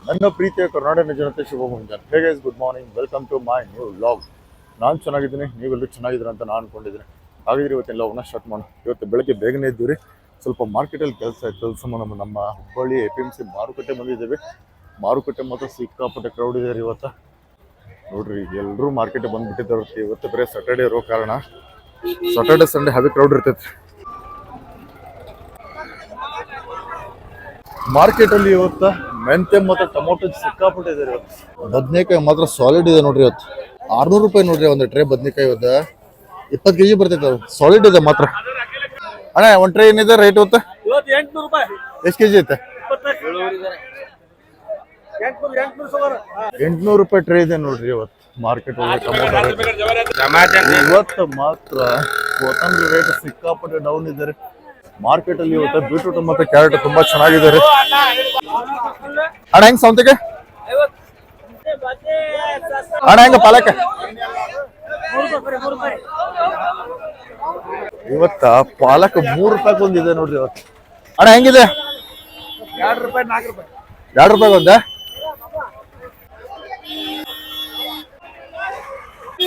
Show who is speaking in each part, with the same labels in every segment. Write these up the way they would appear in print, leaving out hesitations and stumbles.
Speaker 1: ನನ್ನ ಪ್ರೀತಿಯ ಕರ್ನಾಟಕ ಜನತೆ ಶುಭ ಮುಂಜಾನೆ. Hey guys, good morning, welcome to my new vlog. ನಾನು ಚೆನ್ನಾಗಿದ್ದೀನಿ, ನೀವೆಲ್ಲರೂ ಚೆನ್ನಾಗಿದ್ದೀರ ಅಂತ ನಾನು ಅನ್ಕೊಂಡಿದ್ದೀನಿ. ಹಾಗಿದ್ರೆ ಇವತ್ತಿನ ವ್ಲಾಗ್ನ ಸ್ಟಾರ್ಟ್ ಮಾಡೋಣ. ಇವತ್ತು ಬೆಳಗ್ಗೆ ಬೇಗನೆ ಇದ್ದೀವಿ. ಸ್ವಲ್ಪ ಮಾರ್ಕೆಟಲ್ಲಿ ಕೆಲಸ ನಮ್ಮ ಹುಬ್ಬಳ್ಳಿ APMC ಮಾರುಕಟ್ಟೆ ಬಂದಿದ್ದೇವೆ. ಮಾರುಕಟ್ಟೆ ಮಾತ್ರ ಸಿಕ್ಕಾಪಟ್ಟೆ ಕ್ರೌಡ್ ಇದೆ ಇವತ್ತು. ನೋಡ್ರಿ, ಎಲ್ಲರೂ ಮಾರ್ಕೆಟ್ ಬಂದ್ಬಿಟ್ಟಿದ್ದಾರೆ. ಇವತ್ತು ಬರೀ ಸ್ಯಾಟರ್ಡೇ ಇರೋ ಕಾರಣ ಸಾಟರ್ಡೆ ಸಂಡೇ ಹೆವಿ ಕ್ರೌಡ್ ಇರ್ತೈತಿ ಮಾರ್ಕೆಟ್ ಅಲ್ಲಿ. ಇವತ್ತು ಮೆಂತೆ ಮತ್ತು ಟೊಮೊಟೊ ಸಿಕ್ಕಾಪಟ್ಟೆ ಇದೆ ಇವತ್ತು. ಬದ್ನೇಕಾಯಿ ಮಾತ್ರ ಸಾಲಿಡ್ ಇದೆ ನೋಡ್ರಿ. ಇವತ್ತು 600 ರೂಪಾಯಿ ನೋಡ್ರಿ ಒಂದು ಟ್ರೇ ಬದ್ನೇಕಾಯಿ. ಇವತ್ತು 20 kg ಬರ್ತೈತೆ. ಅದು ಸಾಲಿಡ್ ಇದೆ ಮಾತ್ರ. ಅಣ್ಣ, ಒಂದು ಟ್ರೇ ಏನಿದೆ ರೇಟ್ ಇವತ್ತು?
Speaker 2: 800 ರೂಪಾಯಿ.
Speaker 1: ಎಷ್ಟು ಕೆಜಿ ಐತೆ? 800 ರೂಪಾಯಿ ಟ್ರೇ ಇದೆ ನೋಡ್ರಿ ಇವತ್ತು ಮಾರ್ಕೆಟ್ ಒಳಗೆ ಟೊಮೊಟೊ. ಇವತ್ತು ಮಾತ್ರ ಕೊತ್ತಂಬರಿ ರೇಟ್ ಸಿಕ್ಕಾಪಟ್ಟೆ ಡೌನ್ ಇದೆ. ಮಾರ್ಕೆಟ್ ಅಲ್ಲಿ ಇವತ್ತು ಬೀಟ್ರೂಟ್ ಮತ್ತೆ ಕ್ಯಾರೆಟ್ ತುಂಬಾ ಚೆನ್ನಾಗಿದ್ದಾರೆ. ಅಣ್ಣ, ಹೆಂಗ್ ಸೌಂತಿಗೆ? ಅಣ್ಣ, ಹೆಂಗ ಪಾಲಕ? ಇವತ್ತ ಪಾಲಕ 3 ರೂಪಾಯಿ ಒಂದಿದೆ ನೋಡ್ರಿ ಇವತ್ತು. ಅಣ್ಣ, ಹೆಂಗಿದೆ?
Speaker 2: 2 ರೂಪಾಯಿ 4 ರೂಪಾಯಿ.
Speaker 1: 2 ರೂಪಾಯಿ ಒಂದ?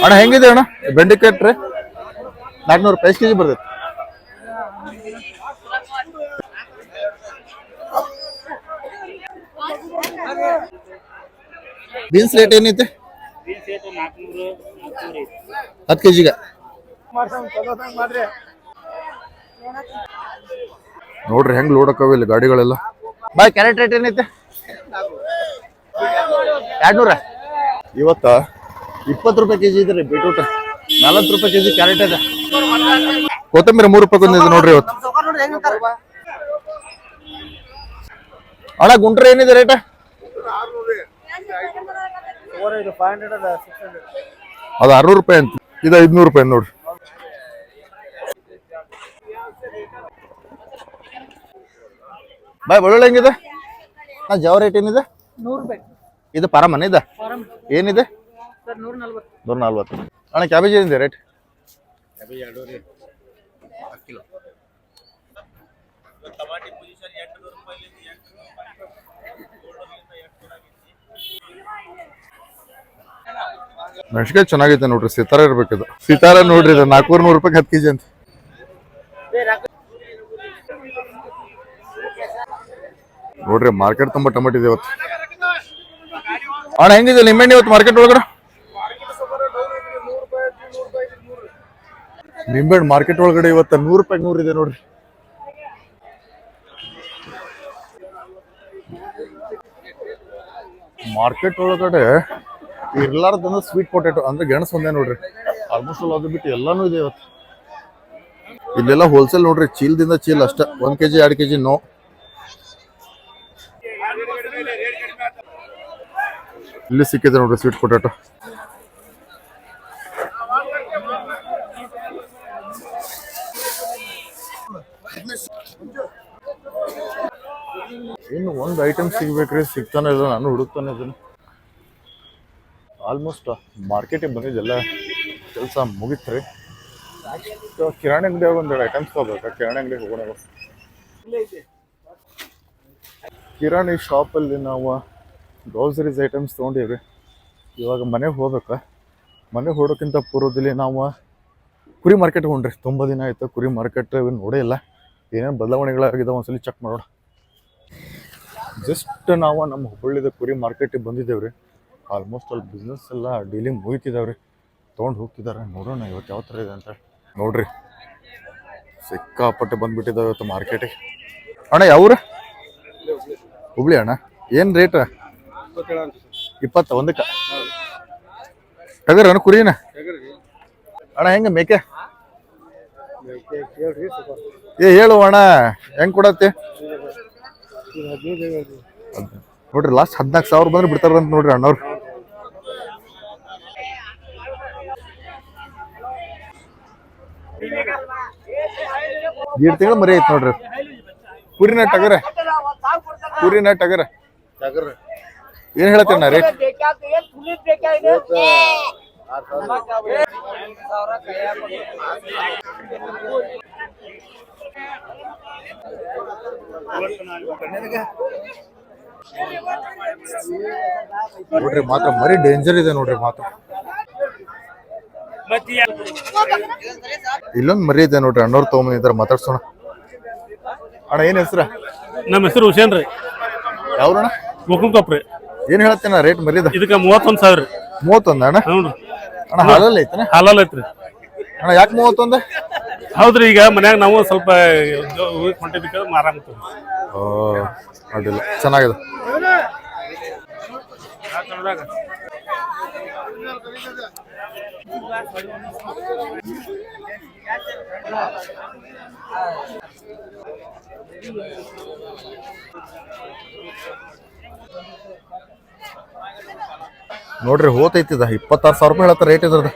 Speaker 1: ಅಣ್ಣ, ಹೆಂಗಿದೆ ಅಣ್ಣ ಬೆಂಡೆಕಾಯಿ ಟ್ರೇ? 400 ರೂಪಾಯಿ. ಎಷ್ಟು ಕೆಜಿ ಬರ್ತೈತೆ? ಬೀನ್ಸ್ ರೇಟ್ ಏನೈತೆ? 10 ಕೆಜಿಗೆ. ನೋಡ್ರಿ ಹೆಂಗ್ ಲೋಡಕ್ಕವ ಇಲ್ಲಿ ಗಾಡಿಗಳೆಲ್ಲ. ಬಾಯ್, ಕ್ಯಾರೆಟ್ ರೇಟ್ ಏನೈತೆ? 200. ಇವತ್ತ 20 ರೂಪಾಯಿ ಕೆಜಿ ಇದೆ ಬೀಟ್ರೂಟ್. 40 ರೂಪಾಯಿ ಕೆಜಿ ಕ್ಯಾರೆಟ್ ಇದೆ. ಕೊತ್ತಂಬರಿ 3 ರೂಪಾಯಿ ಬಂದಿದೆ ನೋಡ್ರಿ ಇವತ್ತು. ಅಣ್ಣ, ಗುಂಟ್ರೆ ಏನಿದೆ ರೇಟ್? ಅದು 600 ರೂಪಾಯಿ ಅಂತ. ಇದು 500 ರೂಪಾಯಿ ನೋಡ್ರಿ. ಬಾಯ್, ಬೆಳ್ಳುಳ್ಳಿ ಹೆಂಗಿದೆ? ಜವ ರೇಟ್ ಏನಿದೆ?
Speaker 2: 100 ರೂಪಾಯಿ.
Speaker 1: ಇದು ಪರಮನ್ ಇದೆ. ಏನಿದೆ? 140. ಅಣ್ಣ, ಕ್ಯಾಬೇಜ್ ಏನಿದೆ ರೇಟ್? ಮೆಣಸಿನ್ಕಾಯಿ ಚೆನ್ನಾಗೈತೆ ನೋಡ್ರಿ. ಸಿತಾರ ಇರ್ಬೇಕಿದು. ಸಿತಾರ ನೋಡ್ರಿ, ಇದು 400 ರೂಪಾಯಿ 10 ಕೆಜಿ ಅಂತ. ನೋಡ್ರಿ, ಮಾರ್ಕೆಟ್ ತುಂಬಾ ಟೊಮೆಟೊ ಇದೆ ಇವತ್ತು. ಅಣ್ಣ, ಹೆಂಗಿದೆ ನಿಂಬೆಹಣ್ಣು ಇವತ್ತು ಮಾರ್ಕೆಟ್ ಒಳಗಡೆ? ನಿಂಬೆಹಣ್ಣು ಮಾರ್ಕೆಟ್ ಒಳಗಡೆ ಇವತ್ತು 100 ರೂಪಾಯಿ 100 ಇದೆ ನೋಡ್ರಿ. ಮಾರ್ಕೆಟ್ ಒಳಗಡೆ ಇರ್ಲಾರ್ದಂದ್ರೆ ಸ್ವೀಟ್ ಪೊಟೆಟೊ ಅಂದ್ರೆ ಗೆಣಸು ಒಂದೇ ನೋಡ್ರಿ. ಆಲ್ಮೋಸ್ಟ್ ಆಲ್ ಅದು ಬಿಟ್ಟು ಎಲ್ಲಾನು ಇದೆ ಇವತ್ತು. ಇಲ್ಲೆಲ್ಲ ಹೋಲ್ಸೇಲ್ ನೋಡ್ರಿ. ಚೀಲದಿಂದ ಚೀಲ ಅಷ್ಟ. 1 kg 2 kg ನೋ. ಇಲ್ಲಿ ಸಿಕ್ಕಿದೆ ನೋಡ್ರಿ ಸ್ವೀಟ್ ಪೊಟೆಟೊ. ಇನ್ನು ಒಂದು ಐಟಮ್ ಸಿಗ್ಬೇಕ್ರಿ, ಸಿಗ್ತಾನೆ ಇಲ್ಲ. ನಾನು ಹುಡುಕ್ತಾನೆ ಇದ್ದೀನಿ. ಆಲ್ಮೋಸ್ಟ್ ಮಾರ್ಕೆಟಿಗೆ ಬಂದಿದ್ದೆಲ್ಲ ಕೆಲಸ ಮುಗಿತ್ರಿ. ಕಿರಾಣಿ ಅಂಗಡಿಯಾಗ ಒಂದೆರಡು ಐಟಮ್ಸ್ ತಗೋಬೇಕಾ? ಕಿರಾಣಿ ಅಂಗಡಿಗೆ ಹೋಗೋಣ. ಕಿರಾಣಿ ಶಾಪಲ್ಲಿ ನಾವು ಗ್ರೋಸರೀಸ್ ಐಟಮ್ಸ್ ತೊಗೊಂಡಿವ್ರಿ. ಇವಾಗ ಮನೆಗೆ ಹೋಗ್ಬೇಕಾ? ಮನೆಗೆ ಹೊಡೋಕ್ಕಿಂತ ಪೂರ್ವದಲ್ಲಿ ನಾವು ಕುರಿ ಮಾರ್ಕೆಟ್ ಹೋಗ್ರಿ. ತುಂಬ ದಿನ ಆಯಿತು ಕುರಿ ಮಾರ್ಕೆಟ್ ನೋಡೇ ಇಲ್ಲ. ಏನೇನು ಬದಲಾವಣೆಗಳಾಗಿದ್ದಾವೆ ಒಂದ್ಸಲಿ ಚೆಕ್ ಮಾಡೋಣ. ಜಸ್ಟ್ ನಾವು ನಮ್ಮ ಹುಬ್ಬಳ್ಳಿದ ಕುರಿ ಮಾರ್ಕೆಟಿಗೆ ಬಂದಿದ್ದೇವ್ರಿ. ಆಲ್ಮೋಸ್ಟ್ ಅಲ್ಲಿ ಬಿಸ್ನೆಸ್ ಎಲ್ಲ ಡೀಲಿಂಗ್ ಮುಗಿತಿದಾವ್ರಿ. ತೊಗೊಂಡು ಹೋಗ್ತಿದ್ದಾರೆ. ನೋಡೋಣ ಇವತ್ತು ಯಾವ ಥರ ಇದೆ ಅಂತ. ನೋಡ್ರಿ, ಸಿಕ್ಕಾಪಟ್ಟೆ ಬಂದ್ಬಿಟ್ಟಿದ್ದಾವೆ ಇವತ್ತು ಮಾರ್ಕೆಟಿಗೆ. ಅಣ್ಣ, ಯಾವ್ರ? ಹುಬ್ಳಿ ಅಣ್ಣ. ಏನು ರೇಟ್? 20 ಒಂದಕ್ಕೆ. ಟಗರ ಅಣ್ಣ, ಕುರಿನ? ಅಣ್ಣ, ಹೆಂಗೆ ಮೇಕೆ? ಹೇಳು ಅಣ್ಣ, ಹೆಂಗೆ ಕೊಡತ್ತೆ? ನೋಡ್ರಿ, ಲಾಸ್ಟ್ 14,000 ಬಂದ್ರೆ ಬಿಡ್ತಾರಂತ ನೋಡ್ರಿ ಅಣ್ಣವ್ರು. ಎರಡು ತಿಂಗಳು ಮರಿ ಐತೆ ನೋಡ್ರಿ. ಕುರಿನ ಟಗರ? ಕುರಿನ ಟಗರ? ಏನ್ ಹೇಳ್ತೇನೆ ರೇಟ್? ನೋಡ್ರಿ ಮಾತ್ರ ಮರಿ ಡೇಂಜರ್ ಇದೆ ನೋಡ್ರಿ ಮಾತ್ರ. ಇಲ್ಲೊಂದ್ ಮರಿ ಇದೆ ನೋಡ್ರಿ, ಅಣ್ಣವ್ರು ತಗೊಂಬಂದಿದ್ದಾರೆ, ಮಾತಾಡ್ಸೋಣ. ಅಣ್ಣ ಏನ್ ಹೆಸರ?
Speaker 3: ನಮ್ಮ ಹೆಸರು ಹುಸೇನ್ ರೀ.
Speaker 1: ಯಾವ್ರಣ್ಣ?
Speaker 3: ಮುಕುಂಕೊಪ್ರಿ.
Speaker 1: ಏನ್ ಹೇಳ್ತೇನ ರೇಟ್ ಮರಿದ?
Speaker 3: ಇದಕ್ಕ 31,000.
Speaker 1: 31 ಅಣ್ಣ?
Speaker 3: ಹ್ಞೂ.
Speaker 1: ಅಣ್ಣ ಹಾಲಲ್ಲಿ ಐತನ?
Speaker 3: ಹಾಲಲ್ ಐತ್ರಿ.
Speaker 1: ಅಣ್ಣ ಯಾಕೆ 31?
Speaker 3: ಹೌದ್ರಿ, ಈಗ ಮನ್ಯಾಗ ನಾವು ಸ್ವಲ್ಪ ಹೊಂಟಿದ್ದಕ್ಕೆ ಮಾರಾಮತ್ತೀವಿ.
Speaker 1: ಓ ಅಡ್ಡಿಲ್ಲ, ಚೆನ್ನಾಗಿದೆ. ನೋಡ್ರಿ ಹೋತೈತಿದ 26,000 ರೂಪಾಯಿ ಹೇಳತ್ತ ರೇಟ್ ಇದ್ರದ.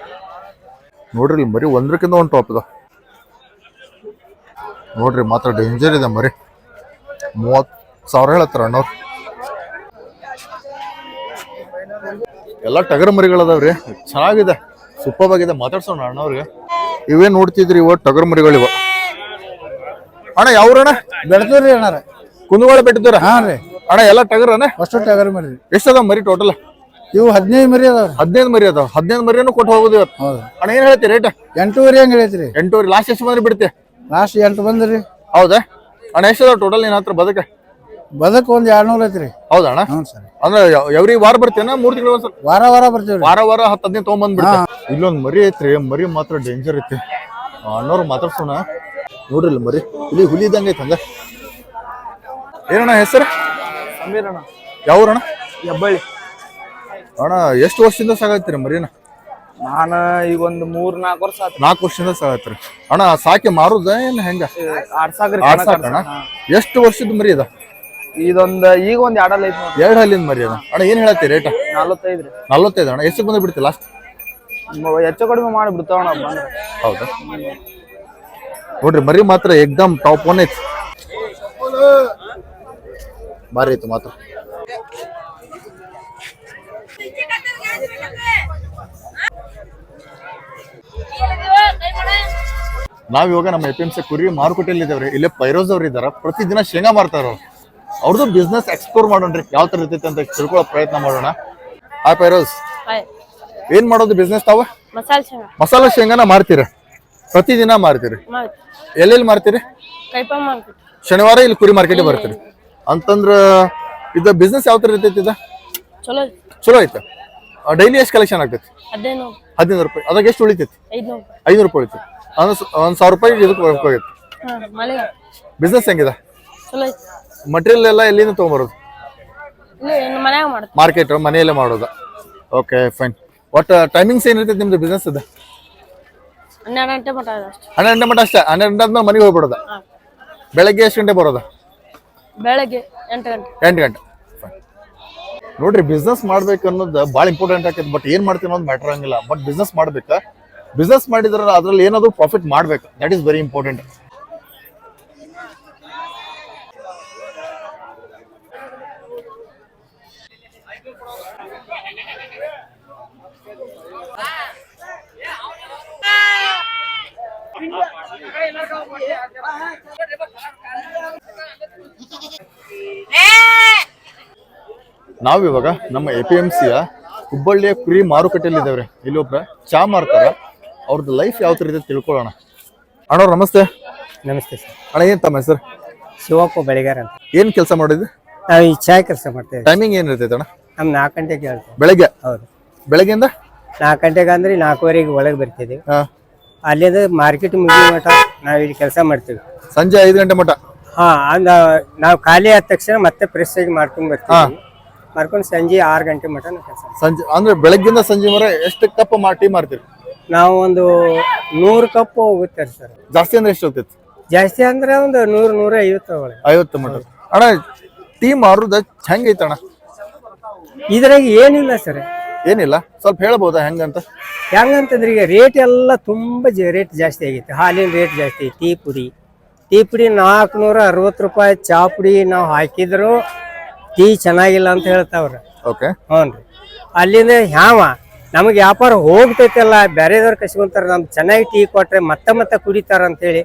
Speaker 1: ನೋಡ್ರಿ ಇಲ್ಲಿ ಮರಿ ಒಂದ್ರಕ್ಕಿಂತ ಒಂದು ಟಾಪ್ ಇದ ನೋಡ್ರಿ, ಮಾತ್ರ ಡೇಂಜರ್ ಇದೆ ಮರಿ. 30,000 ಹೇಳತ್ತಾರ ಅಣ್ಣವ್ರು. ಎಲ್ಲ ಟಗರ್ ಮರಿಗಳದಾವ್ರಿ, ಚೆನ್ನಾಗಿದೆ, ಸೂಪರ್ ಆಗಿದೆ. ಮಾತಾಡ್ಸೋಣ ಅಣ್ಣವ್ರಿಗೆ. ಇವೇನ್ ನೋಡ್ತಿದ್ರಿ ಇವ ಟಗರ್ ಮರಿಗಳಿವ. ಅಣ್ಣ ಯಾವ್ರಣ್ಣ?
Speaker 2: ಬೆಳೆದ್ರಿ ಅಣ್ಣಾರ,
Speaker 1: ಕುಂದಗೋಳ ಬೆಟ್ಟಿದ್ದೀರ?
Speaker 2: ಹಾ ರೀ
Speaker 1: ಅಣ್ಣ ಎಲ್ಲ ಟಗರನ?
Speaker 2: ಅಷ್ಟು ಟಗರ್ ಮರಿ.
Speaker 1: ಎಷ್ಟದ ಮರಿ ಟೋಟಲ್?
Speaker 2: ಇವು 15 ಮರಿ ಅದಾವ್ರಿ.
Speaker 1: 15 ಮರಿ ಅದಾವ. 15 ಮರಿಯನ್ನು ಕೊಟ್ಟು ಹೋಗುದು ಇವತ್ತು.
Speaker 2: ಹೌದು
Speaker 1: ಅಣ್ಣ ಏನ್ ಹೇಳ್ತಿ ರೇಟ್?
Speaker 2: 8.5 ಹಂಗ ಹೇಳೈತ್ರಿ.
Speaker 1: 8.5. ಲಾಸ್ಟ್ ಎಷ್ಟು ಬಂದ್ರಿ ಬಿಡ್ತಿ?
Speaker 2: ಲಾಸ್ಟ್ 8 ಬಂದ್ರಿ.
Speaker 1: ಹೌದಾ ಅಣ್ಣ? ಎಷ್ಟದ ಟೋಟಲ್ ನಿನ್ನ ಹತ್ರ ಬದಕ?
Speaker 2: ಬದಕ್ ಒಂದ್ 200 ಐತ್ರಿ.
Speaker 1: ಹೌದಾ ಅಣ್ಣ?
Speaker 2: ಹ್ಞೂ ಸರ್.
Speaker 1: ಅಂದ್ರೆ ಎವ್ರಿ ವಾರ ಬರ್ತೀನ? 3 ತಿಂಗಳು ಒಂದ್ಸಲ?
Speaker 2: ವಾರ ಬರ್ತೀವ್ರಿ.
Speaker 1: ವಾರ 10-15 ತಗೊಂಡ್ಬಂದ್ಬಿಡ್ತ. ಇಲ್ಲೊಂದ್ ಮರಿ ಐತ್ರಿ, ಮರಿ ಮಾತ್ರ ಡೇಂಜರ್ ಐತಿ. ಅಣ್ಣವ್ರು ಮಾತಾಡ್ಸೋಣ. ನೋಡ್ರಿ ಇಲ್ಲಿ ಮರಿ, ಇಲ್ಲಿ ಹುಲಿ ಇದ್ದಂಗ ಐತಿ ಹಂಗ. ಏನಣ್ಣ ಹೆಸರು?
Speaker 2: ಸಮೀರ್ ಅಣ್ಣ.
Speaker 1: ಯಾವ್ರಣ್ಣ?
Speaker 2: ಹೆಬ್ಬಳ್ಳಿ.
Speaker 1: ಅಣ್ಣ ಎಷ್ಟು ವರ್ಷದಿಂದ ಸಾಗತ್ತೀರಿ ಮರಿನ?
Speaker 2: ನಾನು ಈಗ ಒಂದು 3-4 ವರ್ಷ ಆಯ್ತು.
Speaker 1: 4 ವರ್ಷದಿಂದ ಸಾಗತ್ರಿ. ಅಣ್ಣ ಸಾಕಿ ಮಾರುದ ಏನ್ ಹೆಂಗ?
Speaker 2: ಆಡ್ಸಾಕ್ರಿ.
Speaker 1: ಎಷ್ಟು ವರ್ಷದ ಮರಿ ಅದ?
Speaker 2: ಇದೊಂದ್ ಈಗ ಒಂದ್ 2 ಹಲ್ ಐತಿ ನೋಡಿ.
Speaker 1: 2 ಹಲ್ಲಿಂದ ಮರಿ ಅದ. ಅಣ್ಣ ಏನ್ ಹೇಳತ್ತಿ ರೇಟ್?
Speaker 2: 45 ರೀ.
Speaker 1: 45 ಅಣ್ಣ? ಎಷ್ಟು ಬಂದ್ ಬಿಡ್ತಿ ಲಾಸ್ಟ್?
Speaker 2: ಹೆಚ್ಚು ಕಡಿಮೆ ಮಾಡಿ ಬಿಡ್ತಾವಣ್ಣ ಬಂದ್ರೆ.
Speaker 1: ಹೌದಾ? ನೋಡ್ರಿ ಮರಿ ಮಾತ್ರ ಎಕ್ದಮ್ ಟಾಪ್ 1 ಐತಿ, ಭಾರಿ ಐತಿ ಮಾತ್ರ. ನಾವಿವಾಗ ನಮ್ಮ APMC ಕುರಿ ಮಾರುಕಟ್ಟೆಯಲ್ಲಿ ಇದ್ದೇವ್ರಿ. ಇಲ್ಲೇ ಪೈರೋಸ್ ಅವ್ರು ಇದಾರ, ಪ್ರತಿದಿನ ಶೇಂಗಾ ಮಾರ್ತಾರ. ಅವ್ರದ್ದು ಬಿಸ್ನೆಸ್ ಎಕ್ಸ್ಪ್ಲೋರ್ ಮಾಡೋಣ್ರಿ, ಯಾವ ತರ ಇರ್ತೈತೆ ಅಂತ ತಿಳ್ಕೊಳ್ಳೋ ಪ್ರಯತ್ನ ಮಾಡೋಣ. ಹಾಯ್ ಪೈರೋಸ್, ಏನ್ ಮಾಡೋದು ಬಿಸ್ನೆಸ್ ತಾವ? ಮಸಾಲಾ ಶೇಂಗಾನ ಮಾರ್ತೀರ? ಪ್ರತಿದಿನ ಮಾರ್ತೀರಿ? ಎಲ್ಲೆಲ್ಲಿ ಮಾರ್ತೀರಿ? ಶನಿವಾರ ಇಲ್ಲಿ ಕುರಿ ಮಾರ್ಕೆಟ್ ಬರ್ತೀರಿ ಅಂತಂದ್ರ ಇದ ಬಿಸ್ನೆಸ್ ಯಾವ ತರ ಇರ್ತೈತಿ? ಇದ ಚಲೋ ಐತ. ಡೈಲಿ ಎಷ್ಟು ಕಲೆಕ್ಷನ್ ಆಗ್ತೈತಿ? 15 ರೂಪಾಯಿ. ಅದಾಗ ಎಷ್ಟು ಉಳಿತೈತಿ? 500 ರೂಪಾಯಿ ಉಳಿತೈತಿ. ಅಂದ್ರೆ 1,000 ರೂಪಾಯಿ ಇದಕ್ಕೆ ಹೋಗೈತಿ. ಬಿಸ್ನೆಸ್ ಹೆಂಗಿದೆ? ಮಟೀರಿಯಲ್ ಎಲ್ಲ ಎಲ್ಲಿಂದ ತಗೊಂಬರೋದು? ಮಾರ್ಕೆಟ್ ಮನೆಯಲ್ಲೇ ಮಾಡೋದ? Okay fine. ಒಟ್ಟು ಟೈಮಿಂಗ್ಸ್ ಏನಿರ್ತೈತಿ ನಿಮ್ದು ಬಿಸ್ನೆಸ್? ಅದ
Speaker 3: 12 ಗಂಟೆ ಮಟ್ಟ ಅಷ್ಟೇ.
Speaker 1: 12 ಗಂಟೆ ಮಟ್ಟ ಅಷ್ಟೇ. 12 ಗಂಟೆ ಆದ್ಮೇಲೆ ಮನೆಗೆ ಹೋಗ್ಬಿಡೋದ? ಬೆಳಗ್ಗೆ ಎಷ್ಟು ಗಂಟೆ ಬರೋದ?
Speaker 3: ಬೆಳಗ್ಗೆ 8 ಗಂಟೆ.
Speaker 1: 8 ಗಂಟೆ. ನೋಡ್ರಿ, ಬಿಸ್ನೆಸ್ ಮಾಡ್ಬೇಕು ಅನ್ನೋದು ಭಾಳ ಇಂಪಾರ್ಟೆಂಟ್ ಆಕೈತಿ. ಬಟ್ ಏನ್ ಮಾಡ್ತೀವಿ ಅನ್ನೋದು ಮ್ಯಾಟರ್ ಆಗಿಲ್ಲ. ಬಟ್ ಬಿಸ್ನೆಸ್ ಮಾಡ್ಬೇಕಾ? ಬಿಸ್ನೆಸ್ ಮಾಡಿದ್ರ ಅದ್ರಲ್ಲಿ ಏನಾದ್ರು ಪ್ರಾಫಿಟ್ ಮಾಡ್ಬೇಕು. That is very important. ನಾವಿವಾಗ ನಮ್ಮ APMCಯ ಹುಬ್ಬಳ್ಳಿಯ ಕುರಿ ಮಾರುಕಟ್ಟೆಯಲ್ಲಿ ಇದ್ದೇವ್ರಿ. ಇಲ್ಲೊಬ್ರ ಚಾ ಮಾರ್ತಾರ, ಅವ್ರದ್ದು ಲೈಫ್ ಯಾವ ತರ ಇದೆ ತಿಳ್ಕೊಳ್ಳೋಣ. ಅಣ್ಣ ನಮಸ್ತೆ.
Speaker 2: ನಮಸ್ತೆ ಸರ್.
Speaker 1: ಅಣ್ಣ ಏನ್ ತಮ್ಮ ಹೆಸರು?
Speaker 2: ಶಿವಪ್ಪ ಬೆಳಿಗಾರ ಅಂತ.
Speaker 1: ಏನ್ ಕೆಲಸ ಮಾಡಿದ್ವಿ?
Speaker 2: ನಾವು ಈ ಚಾಯ್ ಕೆಲಸ ಮಾಡ್ತೇವೆ.
Speaker 1: ಟೈಮಿಂಗ್ ಏನ್ ಇರ್ತೈತೆ ಅಣ್ಣ?
Speaker 2: ನಮ್ 4 ಗಂಟೆಗೆ ಹೇಳ್ತೇವೆ.
Speaker 1: ಬೆಳಗ್ಗೆ?
Speaker 2: ಹೌದು.
Speaker 1: ಬೆಳಗ್ಗೆಯಿಂದ
Speaker 2: 4 ಗಂಟೆಗೆ ಅಂದ್ರೆ 4:15 ಒಳಗೆ ಬರ್ತಿದ್ದೀವಿ. ಅಲ್ಲಿಂದ ಮಾರ್ಕೆಟ್ ಮುಗಿಯೋ ಮಟ್ಟ ನಾವ್ ಇಲ್ಲಿ ಕೆಲಸ ಮಾಡ್ತೀವಿ.
Speaker 1: ಸಂಜೆ 5 ಗಂಟೆ ಮಟ್ಟ?
Speaker 2: ಹಾ, ನಾವು ಖಾಲಿ ಆದ ತಕ್ಷಣ ಮತ್ತೆ ಫ್ರೆಶ್ ಆಗಿ ಮಾಡ್ಕೊಂಡ್ ಬರ್ತೀವಿ. ಮಾಡ್ಕೊಂಡು ಸಂಜೆ 6 ಗಂಟೆ ಮಟ್ಟ ನಾವು ಕೆಲಸ.
Speaker 1: ಸಂಜೆ ಅಂದ್ರೆ ಬೆಳಗ್ಗಿಂದ ಸಂಜೆ ವರೆ ಎಷ್ಟು ಕಪ್ ಟೀ ಮಾರ್ತೀರಿ?
Speaker 2: ನಾವು ಒಂದು 100 ಕಪ್ ಹೋಗುತ್ತೆ ಸರ್.
Speaker 1: ಜಾಸ್ತಿ ಅಂದ್ರೆ ಎಷ್ಟು ಹೋಗ್ತೈತಿ?
Speaker 2: ಜಾಸ್ತಿ ಅಂದ್ರೆ ಒಂದು 100-150 ಒಳಗೆ.
Speaker 1: 50 ಮಟ್ಟ. ಅಣ್ಣ ಟೀ ಮಾರುದ ಹೆಂಗೈತೆ ಅಣ್ಣ?
Speaker 2: ಇದ್ರಾಗ ಏನಿಲ್ಲ ಸರ್.
Speaker 1: ಏನಿಲ್ಲ, ಸ್ವಲ್ಪ ಹೇಳ್ಬೋದಾ ಹೆಂಗಂತ?
Speaker 2: ಹೆಂಗಂತಂದ್ರೆ ಈಗ ರೇಟ್ ಎಲ್ಲ ತುಂಬಾ ರೇಟ್ ಜಾಸ್ತಿ ಆಗೈತೆ. ಹಾಲಿನ ರೇಟ್ ಜಾಸ್ತಿ. ಟೀ ಪುಡಿ 460 ರೂಪಾಯಿ. ಚಾ ಪುಡಿ ನಾವು ಹಾಕಿದ್ರು ಟೀ ಚೆನ್ನಾಗಿಲ್ಲ ಅಂತ ಹೇಳ್ತಾವ್ರ.
Speaker 1: ಓಕೆ.
Speaker 2: ಹ್ಞೂ. ಅಲ್ಲಿಂದ ನಮಗೆ ವ್ಯಾಪಾರ ಹೋಗ್ತೈತಲ್ಲ, ಬೇರೆದವ್ರು ಕಸ್ಕೊಂತಾರ. ನಮ್ಗೆ ಚೆನ್ನಾಗಿ ಟೀ ಕೊಟ್ರೆ ಮತ್ತೆ ಕುಡಿತಾರ ಅಂತೇಳಿ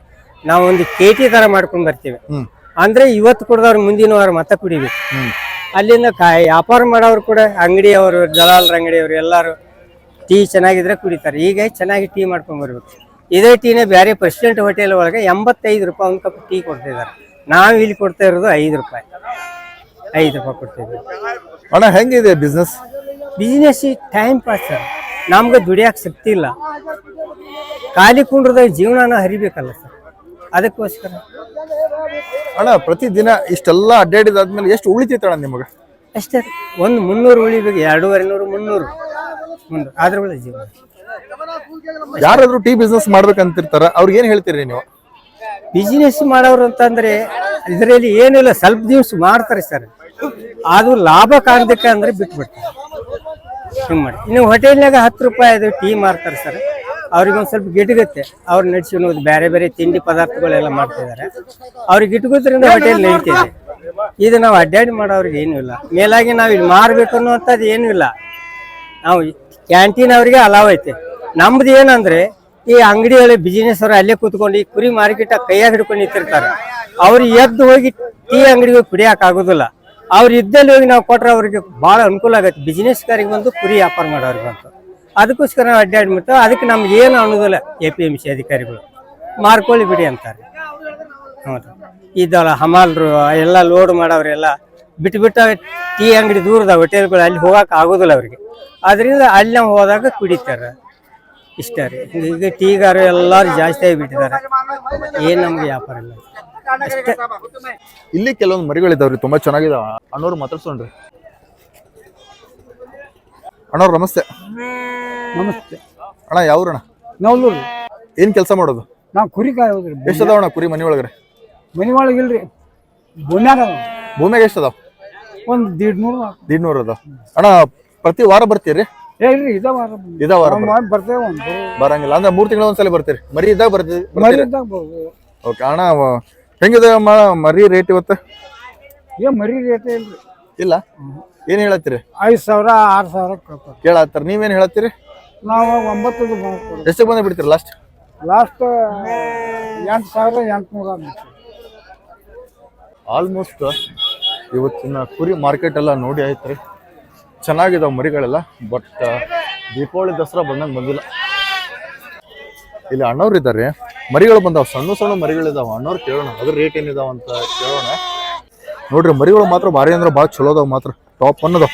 Speaker 2: ನಾವು ಒಂದು ಕೇಟಿ ತರ ಮಾಡ್ಕೊಂಡ್ ಬರ್ತೀವಿ. ಅಂದ್ರೆ ಇವತ್ತು ಕುಡ್ದವ್ರು ಮುಂದಿನ ವಾರ ಮತ್ತೆ ಕುಡಿಬೇಕು. ಅಲ್ಲಿಂದ ವ್ಯಾಪಾರ ಮಾಡೋರು ಕೂಡ ಅಂಗಡಿಯವರು ದಲಾಲರ ಅಂಗಡಿಯವರು ಎಲ್ಲರೂ ಟೀ ಚೆನ್ನಾಗಿದ್ರೆ ಕುಡಿತಾರೆ. ಈಗ ಚೆನ್ನಾಗಿ ಟೀ ಮಾಡ್ಕೊಂಡ್ ಬರ್ಬೇಕು. ಇದೇ ಟೀನೇ ಬೇರೆ ಪ್ರೆಸಿಡೆಂಟ್ ಹೋಟೆಲ್ ಒಳಗೆ 85 ರೂಪಾಯಿ ಒಂದು ಕಪ್ ಟೀ ಕೊಡ್ತಿದ್ದಾರೆ. ನಾವು ಇಲ್ಲಿ ಕೊಡ್ತಾ ಇರೋದು 5 ರೂಪಾಯಿ ಕೊಡ್ತಿದ್ವಿ.
Speaker 1: ಅಣ್ಣ ಹೆಂಗಿದೆ business?
Speaker 2: Business time pass sir. ನಮ್ಗೆ ದುಡಿಯಾಕೆ ಶಕ್ತಿ ಇಲ್ಲ. ಖಾಲಿ ಕುಂಡ್ರದಾಗ ಜೀವನನ ಹರಿಬೇಕಲ್ಲ ಸರ್, ಅದಕ್ಕೋಸ್ಕರ.
Speaker 1: ಅಣ್ಣ ಪ್ರತಿದಿನ ಇಷ್ಟೆಲ್ಲ ಅಡ್ಡಾಡಿದಾದ್ಮೇಲೆ ಎಷ್ಟು ಉಳಿತೈತೆ ಅಣ್ಣ ನಿಮಗೆ?
Speaker 2: ಅಷ್ಟೇ, ಒಂದು 300 ಉಳಿಬೇಕು, 250, 300 ಅದ್ರ ಒಳ್ಳೆ ಜೀವನ.
Speaker 1: ಯಾರಾದ್ರೂ ಟೀ ಬಿಸ್ನೆಸ್ ಮಾಡ್ಬೇಕಂತಿರ್ತಾರ, ಅವ್ರಿಗೆ ಏನ್ ಹೇಳ್ತೀರಿ ನೀವು?
Speaker 2: ಬಿಸಿನೆಸ್ ಮಾಡೋರು ಅಂತಂದ್ರೆ ಇದರಲ್ಲಿ ಏನಿಲ್ಲ, ಸ್ವಲ್ಪ ದಿವಸ ಮಾಡ್ತಾರೆ ಸರ್, ಅದು ಲಾಭ ಕಾಣ್ಬೇಕು ಅಂದ್ರೆ ಬಿಟ್ಬಿಡ್ತಾರೆ. ಹಿಂಗೆ ಮಾಡಿ. ಇನ್ನು ಹೋಟೆಲ್ನಾಗ 10 ರೂಪಾಯಿ ಅದು ಟೀ ಮಾರ್ತಾರೆ ಸರ್, ಅವ್ರಿಗೊಂದು ಸ್ವಲ್ಪ ಗಿಟ್ಗುತ್ತೆ. ಅವ್ರು ನಡ್ಸ್ಕೊಳೋದು ಬೇರೆ ಬೇರೆ ತಿಂಡಿ ಪದಾರ್ಥಗಳೆಲ್ಲ ಮಾಡ್ತಿದ್ದಾರೆ, ಅವ್ರಿಗೆ ಇಟ್ಕೋದ್ರಿಂದ ಹೋಟೆಲ್ ನಡೀತಿದೆ. ಇದು ನಾವು ಅಡ್ಡಾಡಿ ಮಾಡೋರಿಗೆ ಏನೂ ಇಲ್ಲ. ಮೇಲಾಗಿ ನಾವು ಇಲ್ಲಿ ಮಾರ್ಬೇಕು ಅನ್ನುವಂಥದ್ದು ಏನೂ ಇಲ್ಲ. ನಾವು ಕ್ಯಾಂಟೀನ್ ಅವರಿಗೆ ಅಲಾವ್ ಐತೆ. ನಮ್ದು ಏನಂದ್ರೆ ಈ ಅಂಗಡಿಯಲ್ಲಿ ಬಿಸಿನೆಸ್ ಅವರು ಅಲ್ಲೇ ಕೂತ್ಕೊಂಡು ಈ ಕುರಿ ಮಾರ್ಕೆಟ್ ಕೈಯಾಗ ಹಿಡ್ಕೊಂಡು ನಿಂತಿರ್ತಾರೆ. ಅವ್ರು ಎದ್ದು ಹೋಗಿ ಟೀ ಅಂಗಡಿಗೆ ಕುಡಿಯಕ್ ಆಗೋದಿಲ್ಲ. ಅವ್ರು ಇದ್ದಲ್ಲಿ ಹೋಗಿ ನಾವು ಕೊಟ್ರೆ ಅವ್ರಿಗೆ ಬಹಳ ಅನುಕೂಲ ಆಗತ್ತೆ. ಬಿಸಿನೆಸ್ಗಾರಿಗೆ ಬಂದು ಕುರಿ ವ್ಯಾಪಾರ ಮಾಡೋರಿಗೆ ಬಂತು. ಅದಕ್ಕೋಸ್ಕರ ನಾವು ಅಡ್ಡಾಡಿ ಮಾಡ್ತೇವೆ. ಅದಕ್ಕೆ ನಮ್ಗೆ ಏನು ಅನ್ನೋದಿಲ್ಲ. APMC ಅಧಿಕಾರಿಗಳು ಮಾರ್ಕೊಳ್ಳಿ ಬಿಡಿ ಅಂತಾರೆ. ಹೌದು, ಇದಲ್ಲ ಹಮಾಲ್ರು ಎಲ್ಲ ಲೋಡ್ ಮಾಡೋರೆಲ್ಲ ಬಿಟ್ಟು ಟೀ ಅಂಗಡಿ ದೂರದ ಹೋಟೆಲ್ಗಳು ಅಲ್ಲಿ ಹೋಗಕ್ಕೆ ಆಗೋದಿಲ್ಲ ಅವ್ರಿಗೆ. ಅದರಿಂದ ಅಲ್ಲಿ ನಾವು ಹೋದಾಗ ಕುಡಿತಾರೆ. ಇಷ್ಟ ರೀ. ಈಗ ಟೀಗಾರು ಎಲ್ಲರೂ ಜಾಸ್ತಿ ಆಗಿಬಿಟ್ಟಿದ್ದಾರೆ. ಏನು ನಮ್ಗೆ ವ್ಯಾಪಾರ ಇಲ್ಲ ಅಷ್ಟೇ.
Speaker 1: ಇಲ್ಲಿ ಕೆಲವೊಂದು ಮರಿಗಳಿದಾವ್ರಿ, ತುಂಬಾ ಚೆನ್ನಾಗಿದಾವ. ಅಣ್ಣವ್ರು ಮಾತಾಡ್ಸೋಣ್ರಿ. ಅಣ್ಣವ್ರು ನಮಸ್ತೆ.
Speaker 4: ನಮಸ್ತೆ
Speaker 1: ಅಣ್ಣ ಯಾವ್ರಣ್ಣ?
Speaker 4: ನವಲೂರು.
Speaker 1: ಏನ್ ಕೆಲಸ ಮಾಡೋದು?
Speaker 4: ನಾವು ಕುರಿ ಕಾಯೋದ್ರಿ.
Speaker 1: ಎಷ್ಟದಾವ ಅಣ್ಣ ಕುರಿ ಮನಿ ಒಳಗ್ರೆ?
Speaker 4: ಮನೆ ಒಳಗೆ ಇಲ್ರಿ, ಭೂಮ್ಯಾಗ
Speaker 1: ಭೂಮಿಯಾಗ ಎಷ್ಟದಾವ?
Speaker 4: ಒಂದು 150
Speaker 1: 150 ಅದಾವ. ಅಣ್ಣ ಪ್ರತಿ ವಾರ ಬರ್ತೀರಿ?
Speaker 4: ಇಲ್ರಿ, ಇದ ವಾರ
Speaker 1: ಇದ ವಾರ
Speaker 4: ಬರ್ತೇವೆ. ಒಂದು
Speaker 1: ಬರಂಗಿಲ್ಲ ಅಂದ್ರೆ 3 ತಿಂಗಳ ಒಂದ್ಸಲ ಬರ್ತೀರಿ? ಮರಿ ಇದ್ದಾಗ ಬರ್ತೀರಿ?
Speaker 4: ಮರಿ ಇದ್ದಾಗ ಬರ್ಬೋದು.
Speaker 1: ಓಕೆ ಅಣ್ಣ, ಹೆಂಗಿದೆ ಮರಿ ರೇಟ್ ಇವತ್ತು?
Speaker 4: ಏನ್ ಮರಿ ರೇಟ್ ಇಲ್ರಿ.
Speaker 1: ಇಲ್ಲ, ಏನ್ ಹೇಳತ್ತೀರಿ?
Speaker 4: 5,000 6,000
Speaker 1: ಕೇಳತ್ತಾರ. ನೀವೇನ್ ಹೇಳತ್ತೀರಿ?
Speaker 4: ನಾವು 9
Speaker 1: ಎಷ್ಟಕ್ಕೆ ಬಂದ ಬಿಡ್ತೀರಿ ಲಾಸ್ಟ್?
Speaker 4: 8,800.
Speaker 1: ಆಲ್ಮೋಸ್ಟ್ ಇವತ್ತಿನ ಕುರಿ ಮಾರ್ಕೆಟ್ ಎಲ್ಲ ನೋಡಿ ಆಯ್ತು ರೀ. ಚೆನ್ನಾಗಿದಾವ ಮರಿಗಳೆಲ್ಲ. ಬಟ್ ದೀಪಾವಳಿ ದಸರಾ ಬಂದಂಗೆ ಬಂದಿಲ್ಲ. ಇಲ್ಲಿ ಅಣ್ಣವ್ರು ಇದ್ದಾರೆ, ಮರಿಗಳು ಬಂದಾವ, ಸಣ್ಣ ಸಣ್ಣ ಮರಿಗಳಿದಾವ. ಅಣ್ಣವ್ರು ಕೇಳೋಣ ಅದ್ರ ರೇಟ್ ಏನಿದಾವ ಅಂತ ಕೇಳೋಣ. ನೋಡ್ರಿ ಮರಿಗಳು ಮಾತ್ರ ಭಾರಿ ಅಂದ್ರೆ ಭಾಳ ಚಲೋ ಅದಾವ, ಮಾತ್ರ ಟಾಪ್ ಅನ್ನೋದಾವ.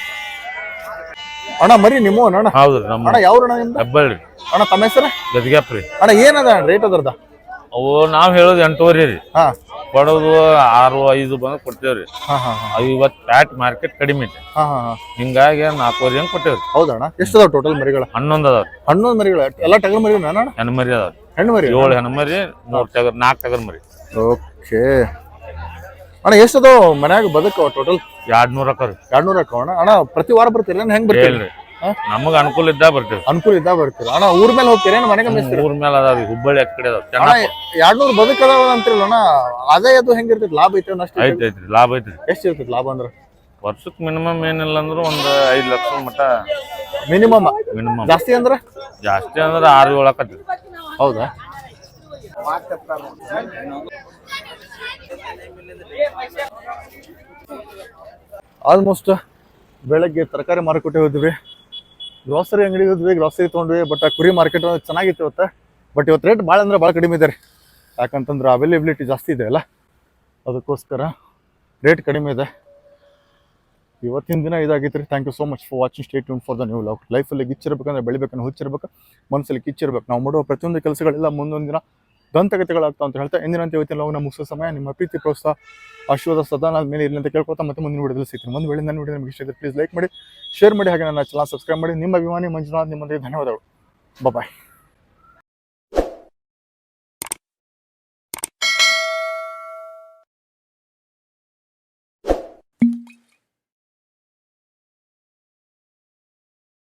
Speaker 1: ಅಣ್ಣ ಮರಿ ನಿಮ್ಮ ಅಣ್ಣ?
Speaker 3: ಹೌದ್ರಿ, ನಮ್ಮ
Speaker 1: ಅಣ್ಣ ಯಾವ್ರಣ್ಣ ನಿಮ್ದು?
Speaker 3: ಹೆಬ್ಬಳ್ಳಿ
Speaker 1: ಅಣ್ಣ ತಮ್ಮ ಹೆಸರು?
Speaker 3: ಗದಗ್ಯಾಪ್ರಿ.
Speaker 1: ಅಣ್ಣ ಏನದ ರೇಟ್ ಅದರ್ದ?
Speaker 3: ಅವು ನಾವ್ ಹೇಳೋದು 8,500 ರೀ,
Speaker 1: ಹಾ
Speaker 3: ಕೊಡೋದು 6-5 ಬಂದು ಕೊಡ್ತೇವ್ರಿ.
Speaker 1: ಹಾ ಹಾ
Speaker 3: ಅವು ಇವತ್ತು ಪ್ಯಾಟ್ ಮಾರ್ಕೆಟ್ ಕಡಿಮೆ ಐತಿ,
Speaker 1: ಹಾ ಹಾ ಹಾ.
Speaker 3: ಹಿಂಗಾಗಿ 4,500 ಹಂಗೆ ಕೊಟ್ಟೇವ್ರಿ.
Speaker 1: ಹೌದಣ್ಣ? ಎಷ್ಟದಾವ ಟೋಟಲ್ ಮರಿಗಳು?
Speaker 3: 11 ಅದಾವ್ರಿ.
Speaker 1: 11 ಮರಿಗಳು ಎಲ್ಲ ಟಗರ್ ಮರಿ ಅಣ್ಣ?
Speaker 3: ಹೆಣ್ಣು ಮರಿ ಅದಾವ್ರಿ.
Speaker 1: ಹೆಣ್ಣು ಮರಿ?
Speaker 3: 7 ಹೆಣ್ಣು ಮರಿ, 4 ಟಗರ್ ಮರಿ.
Speaker 1: ಓಕೆ ಅಣ್ಣ, ಎಷ್ಟದಾವ ಮನ್ಯಾಗ ಬದುಕವ ಟೋಟಲ್?
Speaker 3: 200 ಅಕ್ಕವ್ರಿ.
Speaker 1: 200 ಅಕ್ಕವ ಅಣ್ಣ. ಹೆಂಗ್ ಬರ್ತೀರಿ? ಹೆಂಗ್ ಬರ್ತೀರಿ?
Speaker 3: ನಮಗ ಅನುಕೂಲ ಇದ್ದ ಬರ್ತೇವೆ.
Speaker 1: ಅನುಕೂಲ ಇದ್ದ ಬರ್ತೀರಿ ಅಣ್ಣ. ಊರ್ ಮೇಲೆ ಹೋಗ್ತೀರಿ? ಮನೆಗೆ
Speaker 3: ಊರ್ ಮೇಲೆ ಅದಾವ್ರಿ, ಹುಬ್ಬಳ್ಳಿ ಆ ಕಡೆ ಅದಾವ.
Speaker 1: 200 ಬದುಕದಾವ ಅಂತಿರಲ್ಲ ಅಣ್ಣ, ಆದಾಯ ಅದು ಹೆಂಗಿರ್ತೈತಿ? ಲಾಭ ಐತೆ ಅಷ್ಟ?
Speaker 3: ಐತ್ರಿ, ಲಾಭ ಐತ್ರಿ.
Speaker 1: ಎಷ್ಟು ಇರ್ತೈತಿ ಲಾಭ ಅಂದ್ರೆ?
Speaker 3: ವರ್ಷಕ್ಕೆ ಮಿನಿಮಮ್ ಏನಿಲ್ಲ ಅಂದ್ರ ಒಂದ್ 5 ಲಕ್ಷ ಮಟ್ಟ
Speaker 1: ಮಿನಿಮಮ್.
Speaker 3: ಮಿನಿಮಮ್.
Speaker 1: ಜಾಸ್ತಿ ಅಂದ್ರೆ?
Speaker 3: ಜಾಸ್ತಿ ಅಂದ್ರೆ 6-7 ಆಕತಿ.
Speaker 1: ಹೌದಾ? ಆಲ್ಮೋಸ್ಟ್ ಬೆಳಗ್ಗೆ ತರಕಾರಿ ಮಾರುಕಟ್ಟೆ ಹೋದ್ವಿ, ಗ್ರಾಸರಿ ಅಂಗಡಿ ಹೋದ್ವಿ, ಗ್ರಾಸರಿ ತೊಗೊಂಡ್ವಿ. ಬಟ್ ಆ ಕುರಿ ಮಾರ್ಕೆಟ್ ಚೆನ್ನಾಗಿತ್ತು ಇವತ್ತು. ಬಟ್ ಇವತ್ತು ರೇಟ್ ಭಾಳ ಅಂದ್ರೆ ಭಾಳ ಕಡಿಮೆ ಇದೆ ರೀ. ಯಾಕಂತಂದ್ರೆ ಅವೈಲೇಬಿಲಿಟಿ ಜಾಸ್ತಿ ಇದೆ ಅಲ್ಲ, ಅದಕ್ಕೋಸ್ಕರ ರೇಟ್ ಕಡಿಮೆ ಇದೆ. ಇವತ್ತಿನ ದಿನ ಇದಾಗಿತ್ತು ರೀ. Thank you so much for watching. Stay tuned for the new vlog. ಲೈಫಲ್ಲಿ ಗಿಚ್ಚಿರ್ಬೇಕಂದ್ರೆ ಬೆಳಿಬೇಕಂದ್ರೆ ಹುಚ್ಚಿರ್ಬೇಕು, ಮನಸ್ಸಲ್ಲಿ ಕಿಚ್ಚಿರ್ಬೇಕು. ನಾವು ಮಾಡುವ ಪ್ರತಿಯೊಂದು ಕೆಲಸಗಳೆಲ್ಲ ಮುಂದೊಂದು ದಿನ ದಂತಕಥೆಗಳಾಗ್ತಾವ ಅಂತ ಹೇಳ್ತಾ ಎಂದಿನಂತೆ ಇವತ್ತಿನ ವ್ಲಾಗ್ನ ಮುಗಿಸೋ ಸಮಯ. ನಿಮ್ಮ ಪ್ರೀತಿ ಪ್ರೋತ್ಸಾಹ ಆಶೀರ್ವಾದ ಸದಾ ನನ್ನ ಮೇಲೆ ಇರಲಿ ಅಂತ ಕೇಳ್ಕೊತಾ ಮತ್ತೆ ಮುಂದಿನ ವಿಡಿಯೋದಲ್ಲಿ ಸಿಗ್ತೀನಿ. ಒಂದು ವೇಳೆ ನನ್ನ ವಿಡಿಯೋ ನಿಮಗೆ ಇಷ್ಟ ಇದ್ದರೆ ಪ್ಲೀಸ್ ಲೈಕ್ ಮಾಡಿ, ಶೇರ್ ಮಾಡಿ, ಹಾಗೆ ನನ್ನ ಚಾನಲ್ ಸಬ್ಸ್ಕ್ರೈಬ್ ಮಾಡಿ. ನಿಮ್ಮ ಅಭಿಮಾನಿ ಮಂಜುನಾಥ್, ನಿಮ್ಮೊಂದಿಗೆ ಧನ್ಯವಾದಗಳು. ಬಾಯ್.